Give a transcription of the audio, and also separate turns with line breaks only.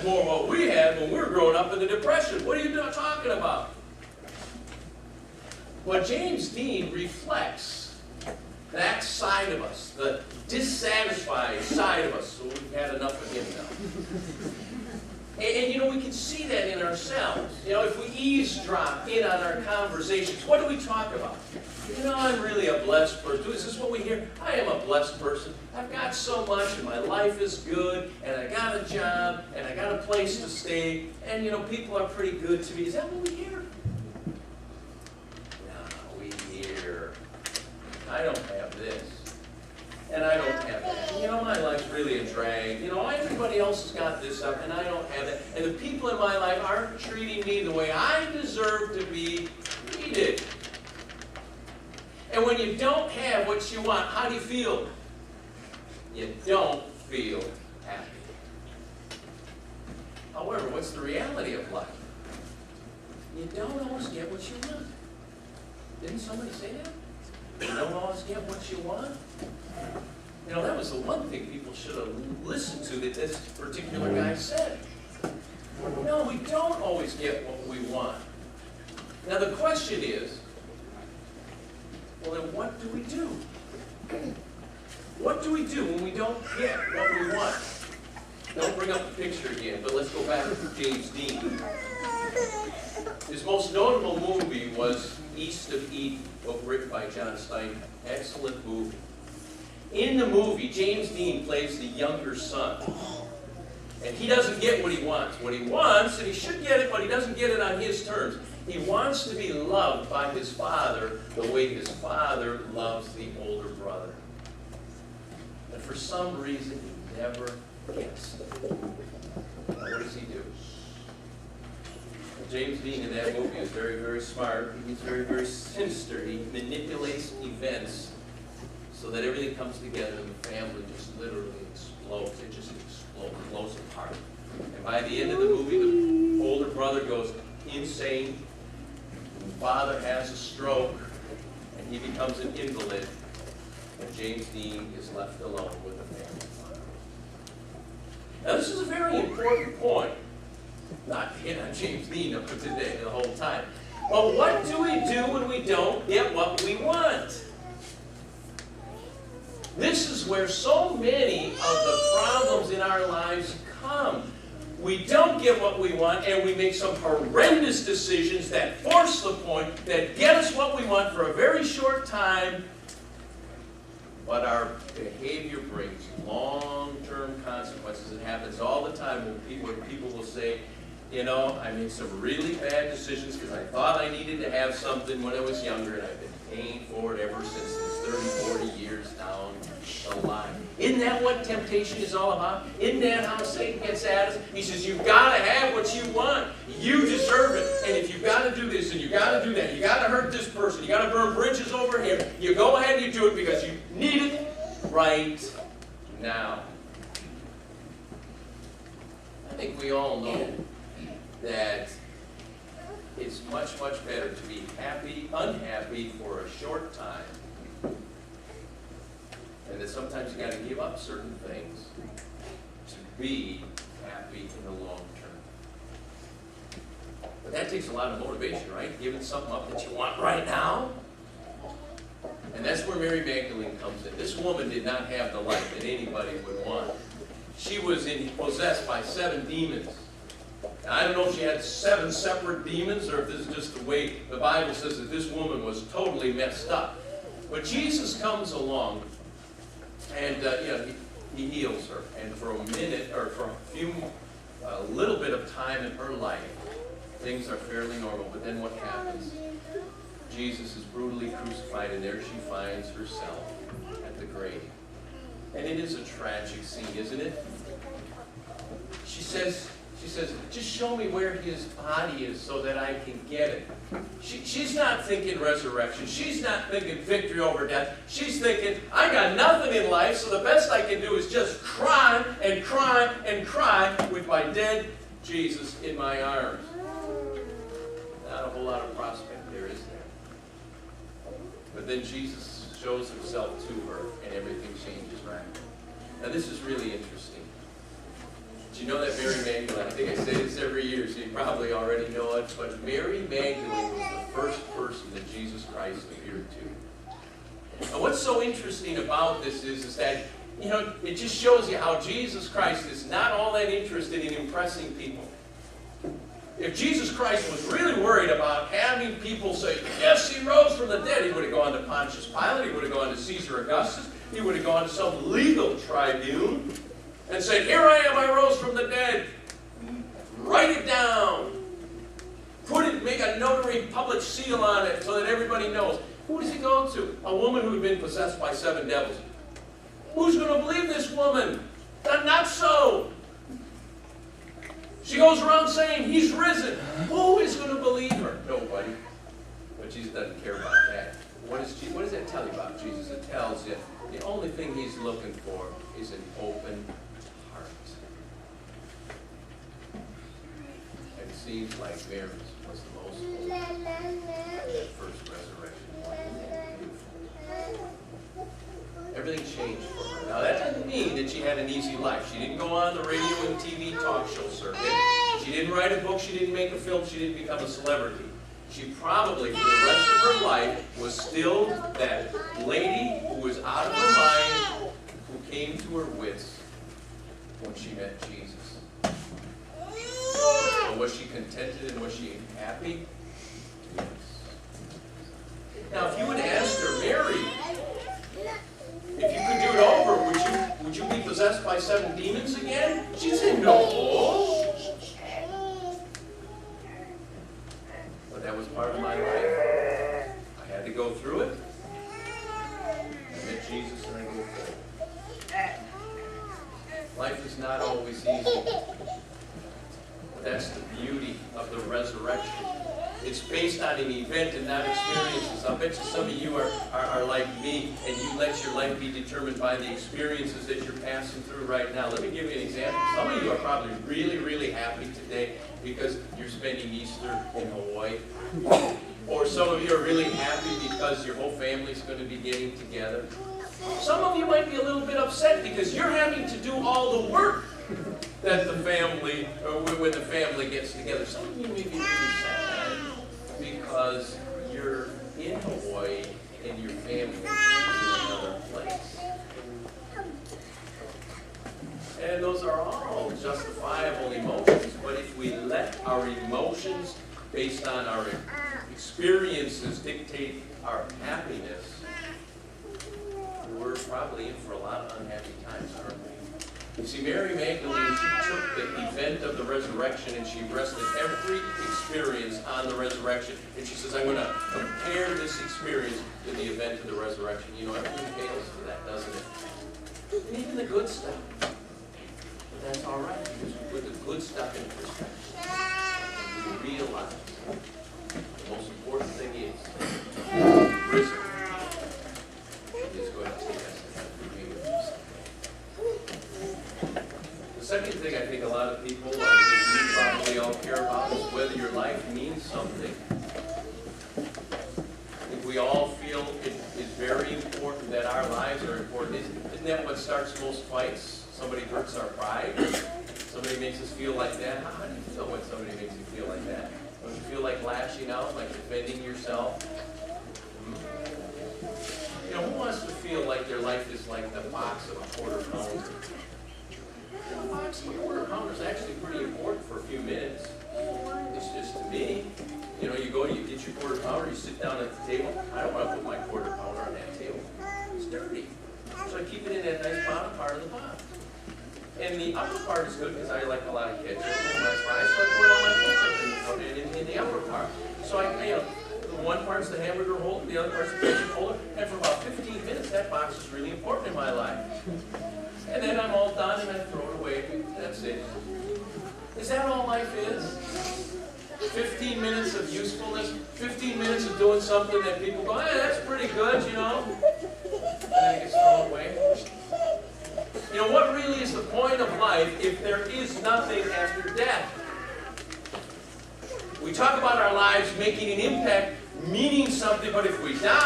more what we had when we were growing up in the Depression. What are you talking about? Well, James Dean reflects that side of us, the dissatisfied side of us. So we've had enough of him now. And you know, we can see that in ourselves. You know, if we eavesdrop in on our conversations, what do we talk about? You know, I'm really a blessed person. Is this what we hear? I am a blessed person. I've got so much, and my life is good, and I got a job, and I got a place to stay, and you know, people are pretty good to me. Is that what we hear? No, we hear, I don't have this, and I don't have that. You know, my life's really a drag. You know, everybody else has got this stuff, and I don't have that. And the people in my life aren't treating me the way I deserve to be treated. And when you don't have what you want, how do you feel? You don't feel happy. However, what's the reality of life? You don't always get what you want. Didn't somebody say that? You don't always get what you want? You know, that was the one thing people should have listened to that this particular guy said. No, we don't always get what we want. Now the question is, well, then what do we do? What do we do when we don't get what we want? Don't bring up the picture again, but let's go back to James Dean. His most notable movie was East of Eden, book written by John Steinbeck. Excellent movie. In the movie, James Dean plays the younger son. And he doesn't get what he wants. What he wants, and he should get it, but he doesn't get it on his terms. He wants to be loved by his father the way his father loves the older brother. And for some reason, he never gets it. Now, what does he do? Well, James Dean in that movie is very, very smart. He's very, very sinister. He manipulates events so that everything comes together and the family just literally explodes. It just explodes, blows apart. And by the end of the movie, the older brother goes insane. The father has a stroke, and he becomes an invalid. And James Dean is left alone with the family. Now, this is a very important point. Not to hit on James Dean up to today the whole time. But what do we do when we don't get what we want? This is where so many of the problems in our lives come. We don't get what we want, and we make some horrendous decisions that force the point, that get us what we want for a very short time, but our behavior brings long-term consequences. It happens all the time when people will say, you know, I made some really bad decisions because I thought I needed to have something when I was younger, and I've been paying for it ever since. It's 30, 40 years down the line. Isn't that what temptation is all about? Isn't that how Satan gets at us? He says, you've got to have what you want. You deserve it. And if you've got to do this and you've got to do that, you've got to hurt this person, you've got to burn bridges over here, you go ahead and you do it because you need it right now. I think we all know that it's much, much better to be unhappy for a short time, and that sometimes you got to give up certain things to be happy in the long term. But that takes a lot of motivation, right? Giving something up that you want right now. And that's where Mary Magdalene comes in. This woman did not have the life that anybody would want. She was possessed by 7 demons. Now, I don't know if she had 7 separate demons or if this is just the way the Bible says that this woman was totally messed up. But Jesus comes along and he heals her. And for a minute, or for a little bit of time in her life, things are fairly normal. But then what happens? Jesus is brutally crucified, and there she finds herself at the grave. And it is a tragic scene, isn't it? She says, just show me where his body is so that I can get it. She's not thinking resurrection. She's not thinking victory over death. She's thinking, I got nothing in life, so the best I can do is just cry and cry and cry with my dead Jesus in my arms. Not a whole lot of prospect there, is there? But then Jesus shows himself to her, and everything changes, right? Now this is really interesting. Did you know that Mary Magdalene, I think I say this every year, so you probably already know it, but Mary Magdalene was the first person that Jesus Christ appeared to. And what's so interesting about this is that, you know, it just shows you how Jesus Christ is not all that interested in impressing people. If Jesus Christ was really worried about having people say, yes, he rose from the dead, he would have gone to Pontius Pilate, he would have gone to Caesar Augustus, he would have gone to some legal tribune and said, here I am, I rose from the dead. Write it down. Put it, make a notary public seal on it so that everybody knows. Who does he go to? A woman who had been possessed by 7 devils. Who's going to believe this woman? Not so. She goes around saying, he's risen. Who is going to believe her? Nobody. But Jesus doesn't care about that. What does that tell you about Jesus? It tells you the only thing he's looking for is an open heart. And it seems like Mary's was the most open at that first resurrection. Everything changed for her. Now that doesn't mean that she had an easy life. She didn't go on the radio and TV talk show circuit. She didn't write a book. She didn't make a film. She didn't become a celebrity. She probably, for the rest of her life, was still that lady who was out of her mind, who came to her wits when she met Jesus. So was she contented and was she happy? Yes. Now, if you would ask her, Mary, if you could do it over, would you be possessed by 7 demons again? She'd say, no. But that was part of my life. I had to go through it. I met Jesus and I go forward. Life is not always easy. But that's the beauty of the resurrection. It's based on an event and not experiences. I'll bet you some of you are like me, and you let your life be determined by the experiences that you're passing through right now. Let me give you an example. Some of you are probably really, really happy today because you're spending Easter in Hawaii. Or some of you are really happy because your whole family's going to be getting together. Some of you might be a little bit upset because you're having to do all the work that the family, or when the family gets together. Some of you may be really sad because you're in Hawaii and your family is in another place. And those are all justifiable emotions, but if we let our emotions based on our experiences dictate our happiness, we're probably in for a lot of unhappy times, aren't we? You see, Mary Magdalene, she took the event of the resurrection and she rested every experience on the resurrection. And she says, I'm going to compare this experience to the event of the resurrection. You know, everything fails to that, doesn't it? And even the good stuff. But that's all right, because we put the good stuff in perspective. And we realize the most important thing is risen. He is going to take us to be with him. The second thing I think a lot of people, I think you probably all care about, is whether your life means something. I think we all feel it is very important that our lives are important. Isn't that what starts most fights? Somebody hurts our pride. Somebody makes us feel like that. How do you feel when somebody makes you feel like that? Don't you feel like lashing out, like defending yourself? You know, who wants to feel like their life is like the box of a quarter pounder? The box of a quarter pounder is actually pretty important for a few minutes. It's just to me. You know, you go, you get your quarter pounder, you sit down at the table. I don't want to put my quarter pounder on that table. It's dirty. So I keep it in that nice bottom part of the pot. And the upper part is good because I like a lot of ketchup and my fries, so I put all my ketchup and put it in the upper part. So one part's the hamburger holder, the other part's the ketchup holder, and for about 15 minutes that box is really important in my life. And then I'm all done and I throw it away. That's it. Is that all life is? 15 minutes of usefulness, 15 minutes of doing something that people go, hey, that's pretty good, you know? And then it gets thrown away. You know, what really is the point of life if there is nothing after death? We talk about our lives making an impact, meaning something, but if we die,